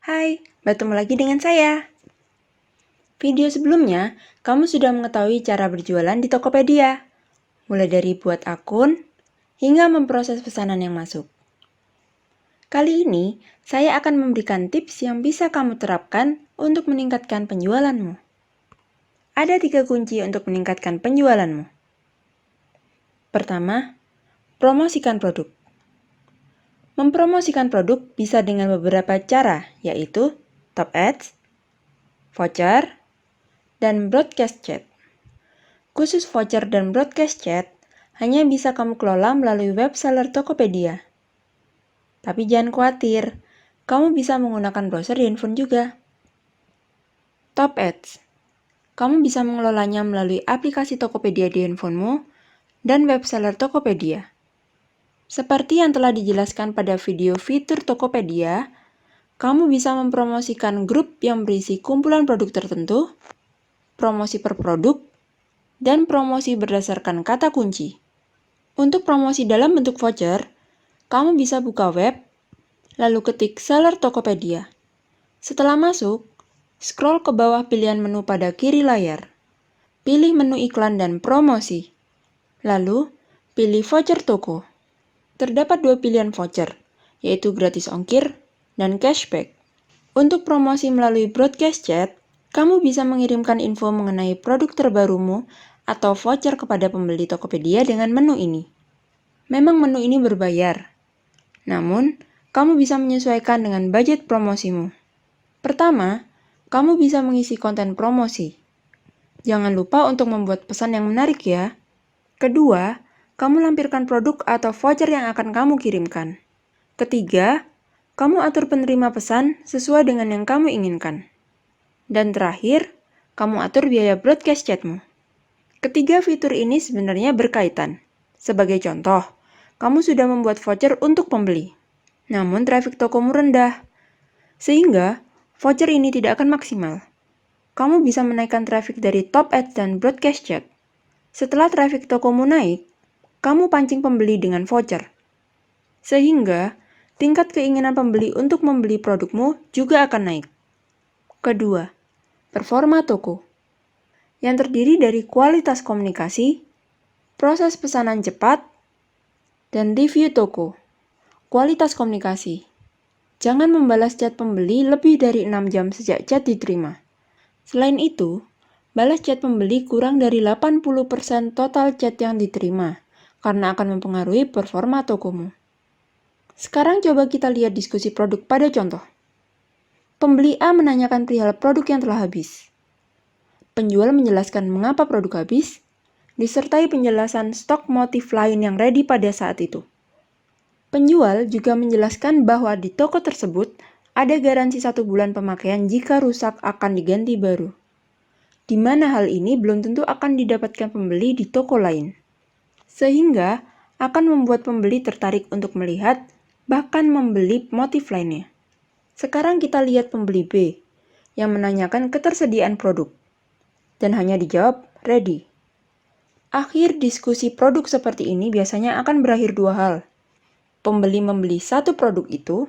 Hai, bertemu lagi dengan saya. Video sebelumnya, kamu sudah mengetahui cara berjualan di Tokopedia, mulai dari buat akun hingga memproses pesanan yang masuk. Kali ini, saya akan memberikan tips yang bisa kamu terapkan untuk meningkatkan penjualanmu. Ada 3 kunci untuk meningkatkan penjualanmu. Pertama, promosikan produk. Mempromosikan produk bisa dengan beberapa cara, yaitu top ads, voucher, dan broadcast chat. Khusus voucher dan broadcast chat hanya bisa kamu kelola melalui web seller Tokopedia. Tapi jangan khawatir, kamu bisa menggunakan browser di handphone juga. Top ads. Kamu bisa mengelolanya melalui aplikasi Tokopedia di handphonemu dan web seller Tokopedia. Seperti yang telah dijelaskan pada video fitur Tokopedia, kamu bisa mempromosikan grup yang berisi kumpulan produk tertentu, promosi per produk, dan promosi berdasarkan kata kunci. Untuk promosi dalam bentuk voucher, kamu bisa buka web, lalu ketik seller Tokopedia. Setelah masuk, scroll ke bawah pilihan menu pada kiri layar. Pilih menu iklan dan promosi. Lalu, pilih voucher toko. Terdapat 2 pilihan voucher, yaitu gratis ongkir dan cashback. Untuk promosi melalui broadcast chat, kamu bisa mengirimkan info mengenai produk terbarumu atau voucher kepada pembeli Tokopedia dengan menu ini. Memang menu ini berbayar, namun kamu bisa menyesuaikan dengan budget promosimu. Pertama, kamu bisa mengisi konten promosi. Jangan lupa untuk membuat pesan yang menarik ya. Kedua, kamu lampirkan produk atau voucher yang akan kamu kirimkan. Ketiga, kamu atur penerima pesan sesuai dengan yang kamu inginkan. Dan terakhir, kamu atur biaya broadcast chatmu. Ketiga fitur ini sebenarnya berkaitan. Sebagai contoh, kamu sudah membuat voucher untuk pembeli. Namun traffic tokomu rendah, sehingga voucher ini tidak akan maksimal. Kamu bisa menaikkan traffic dari top ads dan broadcast chat. Setelah traffic tokomu naik, kamu pancing pembeli dengan voucher. Sehingga, tingkat keinginan pembeli untuk membeli produkmu juga akan naik. Kedua, performa toko. Yang terdiri dari kualitas komunikasi, proses pesanan cepat, dan review toko. Kualitas komunikasi. Jangan membalas chat pembeli lebih dari 6 jam sejak chat diterima. Selain itu, balas chat pembeli kurang dari 80% total chat yang diterima, karena akan mempengaruhi performa tokomu. Sekarang coba kita lihat diskusi produk pada contoh. Pembeli A menanyakan perihal produk yang telah habis. Penjual menjelaskan mengapa produk habis, disertai penjelasan stok motif lain yang ready pada saat itu. Penjual juga menjelaskan bahwa di toko tersebut ada garansi 1 bulan pemakaian jika rusak akan diganti baru. Di mana hal ini belum tentu akan didapatkan pembeli di toko lain. Sehingga akan membuat pembeli tertarik untuk melihat, bahkan membeli motif lainnya. Sekarang kita lihat pembeli B, yang menanyakan ketersediaan produk. Dan hanya dijawab, ready. Akhir diskusi produk seperti ini biasanya akan berakhir 2 hal. Pembeli membeli satu produk itu,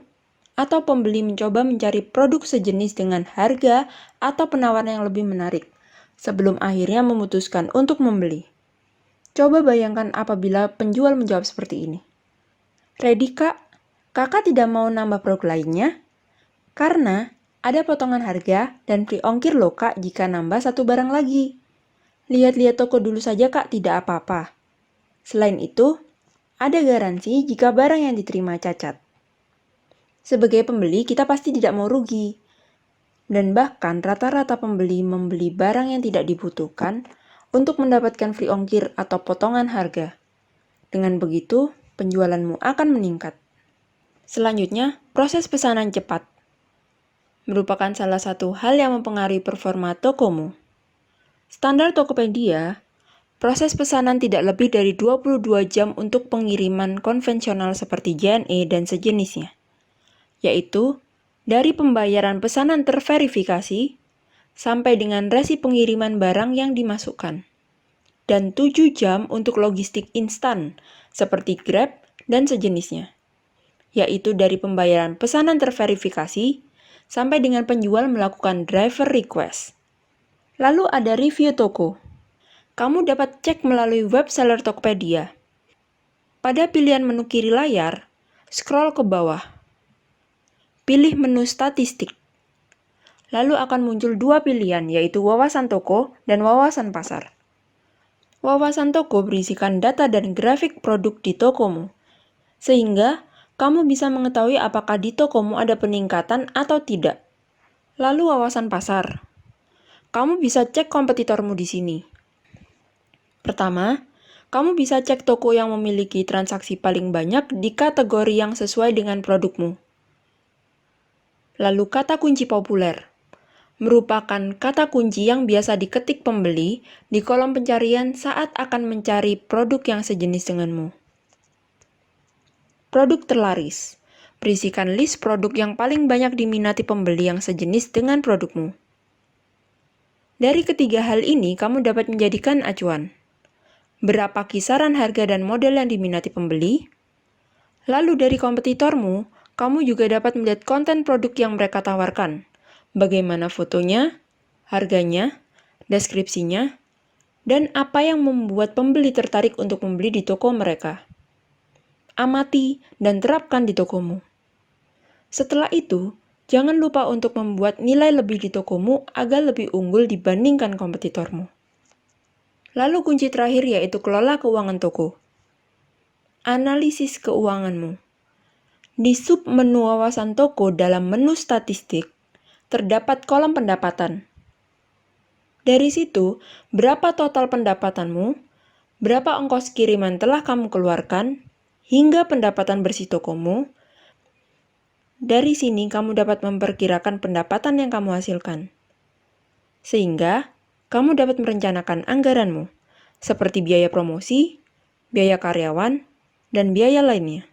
atau pembeli mencoba mencari produk sejenis dengan harga atau penawaran yang lebih menarik, sebelum akhirnya memutuskan untuk membeli. Coba bayangkan apabila penjual menjawab seperti ini. Ready kak? Kakak tidak mau nambah produk lainnya? Karena ada potongan harga dan free ongkir loh kak jika nambah satu barang lagi. Lihat-lihat toko dulu saja kak, tidak apa-apa. Selain itu, ada garansi jika barang yang diterima cacat. Sebagai pembeli, kita pasti tidak mau rugi. Dan bahkan rata-rata pembeli membeli barang yang tidak dibutuhkan untuk mendapatkan free ongkir atau potongan harga. Dengan begitu, penjualanmu akan meningkat. Selanjutnya, proses pesanan cepat. Merupakan salah satu hal yang mempengaruhi performa tokomu. Standar Tokopedia, proses pesanan tidak lebih dari 22 jam untuk pengiriman konvensional seperti JNE dan sejenisnya, yaitu dari pembayaran pesanan terverifikasi sampai dengan resi pengiriman barang yang dimasukkan, dan 7 jam untuk logistik instan seperti Grab dan sejenisnya, yaitu dari pembayaran pesanan terverifikasi sampai dengan penjual melakukan driver request. Lalu ada review toko. Kamu dapat cek melalui web seller Tokopedia. Pada pilihan menu kiri layar, scroll ke bawah. Pilih menu statistik. Lalu akan muncul dua pilihan, yaitu wawasan toko dan wawasan pasar. Wawasan toko berisikan data dan grafik produk di tokomu, sehingga kamu bisa mengetahui apakah di tokomu ada peningkatan atau tidak. Lalu wawasan pasar. Kamu bisa cek kompetitormu di sini. Pertama, kamu bisa cek toko yang memiliki transaksi paling banyak di kategori yang sesuai dengan produkmu. Lalu kata kunci populer merupakan kata kunci yang biasa diketik pembeli di kolom pencarian saat akan mencari produk yang sejenis denganmu. Produk terlaris berisikan list produk yang paling banyak diminati pembeli yang sejenis dengan produkmu. Dari ketiga hal ini, kamu dapat menjadikan acuan. Berapa kisaran harga dan model yang diminati pembeli? Lalu dari kompetitormu, kamu juga dapat melihat konten produk yang mereka tawarkan. Bagaimana fotonya, harganya, deskripsinya, dan apa yang membuat pembeli tertarik untuk membeli di toko mereka. Amati dan terapkan di tokomu. Setelah itu, jangan lupa untuk membuat nilai lebih di tokomu agar lebih unggul dibandingkan kompetitormu. Lalu kunci terakhir yaitu kelola keuangan toko. Analisis keuanganmu. Di sub menu wawasan toko dalam menu statistik, terdapat kolom pendapatan. Dari situ, berapa total pendapatanmu, berapa ongkos kiriman telah kamu keluarkan, hingga pendapatan bersih tokomu. Dari sini kamu dapat memperkirakan pendapatan yang kamu hasilkan. Sehingga, kamu dapat merencanakan anggaranmu, seperti biaya promosi, biaya karyawan, dan biaya lainnya.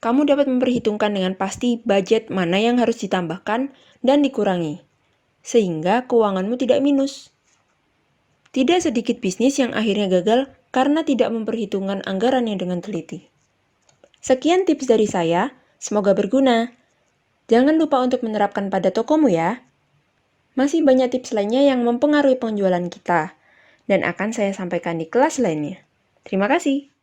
Kamu dapat memperhitungkan dengan pasti budget mana yang harus ditambahkan dan dikurangi, sehingga keuanganmu tidak minus. Tidak sedikit bisnis yang akhirnya gagal karena tidak memperhitungkan anggarannya dengan teliti. Sekian tips dari saya, semoga berguna. Jangan lupa untuk menerapkan pada tokomu ya. Masih banyak tips lainnya yang mempengaruhi penjualan kita, dan akan saya sampaikan di kelas lainnya. Terima kasih.